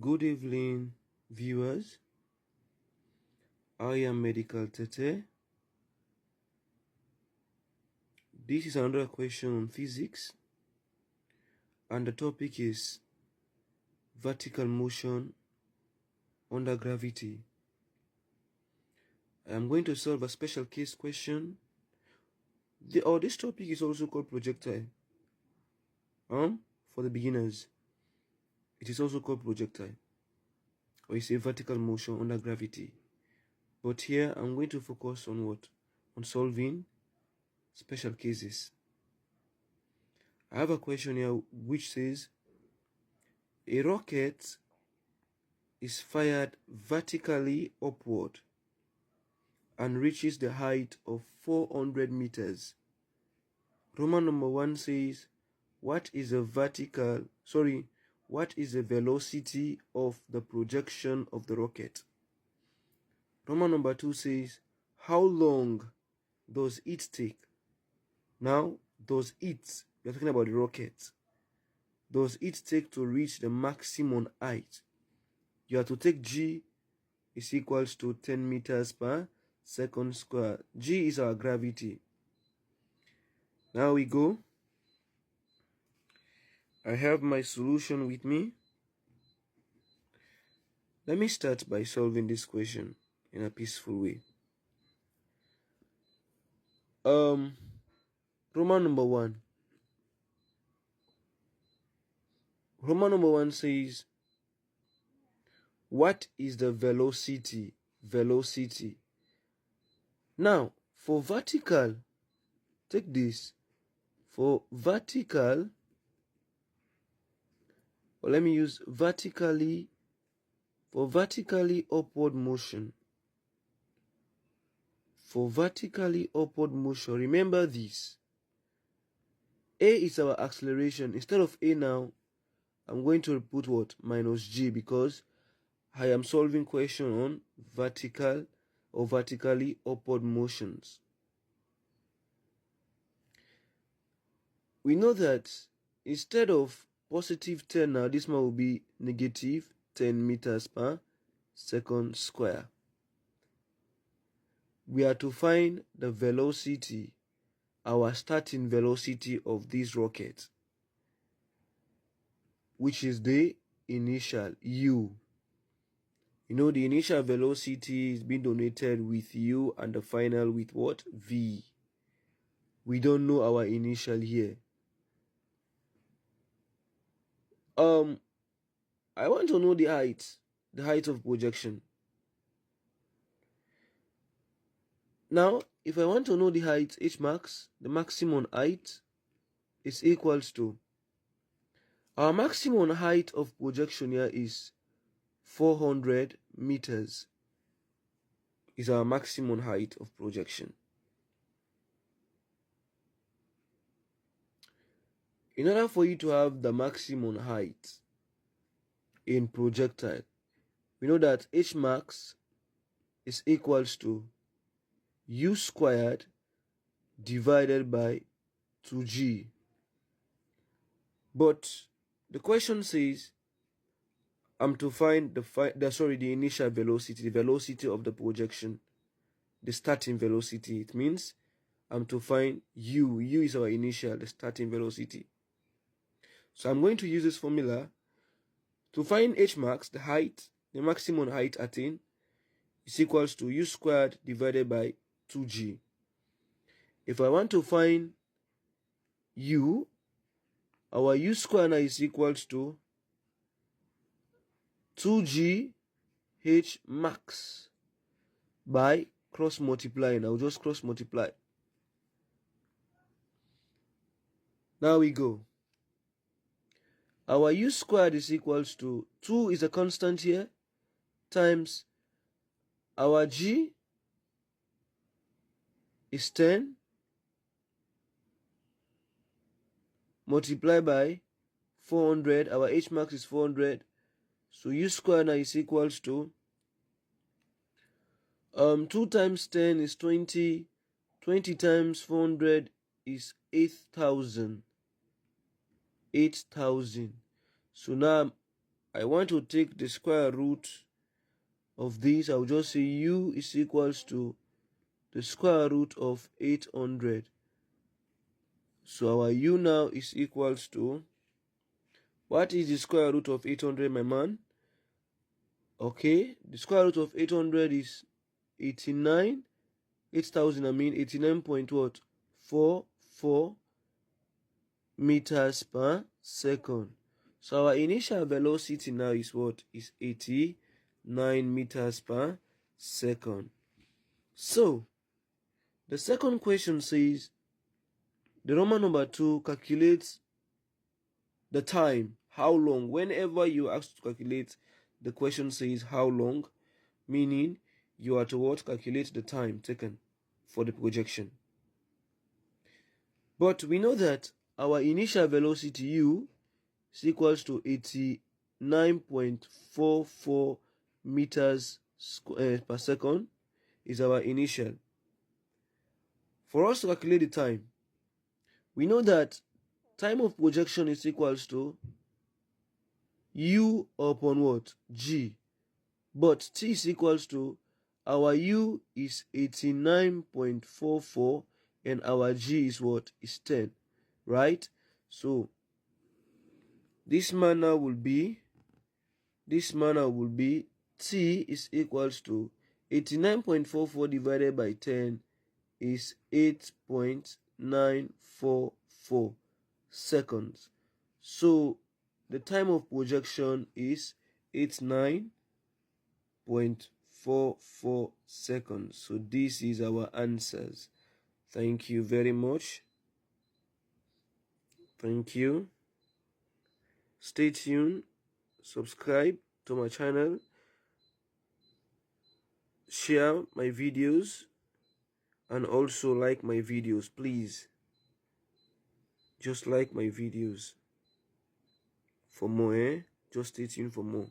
Good evening, viewers. I am Medical Tete. This is another question on physics, and the topic is vertical motion under gravity. I am going to solve a special case question. This topic is also called projectile. For the beginners, it is also called projectile, or it's a vertical motion under gravity. But here I'm going to focus on what? On solving special cases. I have a question here which says a rocket is fired vertically upward and reaches the height of 400 meters. Roman number 1 says, what is the velocity of the projection of the rocket? Roman number 2 says, how long does it take? Now, we are talking about the rocket. Does it take to reach the maximum height? You have to take G is equals to 10 meters per second square. G is our gravity. Now we go. I have my solution with me. Let me start by solving this question in a peaceful way. Roman number 1. Roman number 1 says, what is the velocity? Velocity. Now, for vertical, take this. For vertical, or let me use vertically, for vertically upward motion. For vertically upward motion, remember this. A is our acceleration. Instead of A now, I'm going to put what? Minus G, because I am solving question on vertical or vertically upward motions. We know that instead of positive 10 now, this one will be negative 10 meters per second square. We are to find the velocity, our starting velocity of this rocket, which is the initial U. You know, the initial velocity is being denoted with U and the final with what? V. We don't know our initial here. I want to know the height of projection. Now, if I want to know the height, H max, the maximum height is equals to, our maximum height of projection here is 400 meters. Is our maximum height of projection. In order for you to have the maximum height in projectile, we know that H max is equals to U squared divided by 2G. But the question says I'm to find the initial velocity, the velocity of the projection, the starting velocity. It means I'm to find U. U is our initial, the starting velocity. So I'm going to use this formula to find H max, the height, the maximum height attained, is equals to U squared divided by 2G. If I want to find U, our U squared now is equals to 2G H max by cross multiplying. I'll just cross multiply. Now we go. Our U squared is equals to 2 is a constant here, times our G is 10 multiplied by 400. Our H max is 400. So U squared now is equals to 2 times 10 is 20. 20 times 400 is 8,000. 8,000. So now I want to take the square root of this. I'll just say u is equals to the square root of 800. So our u now is equals to, what is the square root of 800, my man? Okay, the square root of 800 is 89, 8,000, 89 point what? 44 meters per second. So our initial velocity now is what? Is 89 meters per second. So the second question says, the Roman number 2 calculates the time, how long. Whenever you ask to calculate, the question says how long, meaning you are to what? Calculate the time taken for the projection. But we know that our initial velocity u is equals to 89.44 meters per second is our initial. For us to calculate the time, we know that time of projection is equals to u upon what? G. But t is equals to, our u is 89.44 and our g is what? Is 10, right? So this manner will be t is equals to 89.44 divided by 10 is 8.944 seconds. So the time of projection is 89.44 seconds. So this is our answers. Thank you very much. Thank you. Stay tuned. Subscribe to my channel. Share my videos. And also like my videos, please. Just like my videos. For more, just stay tuned for more.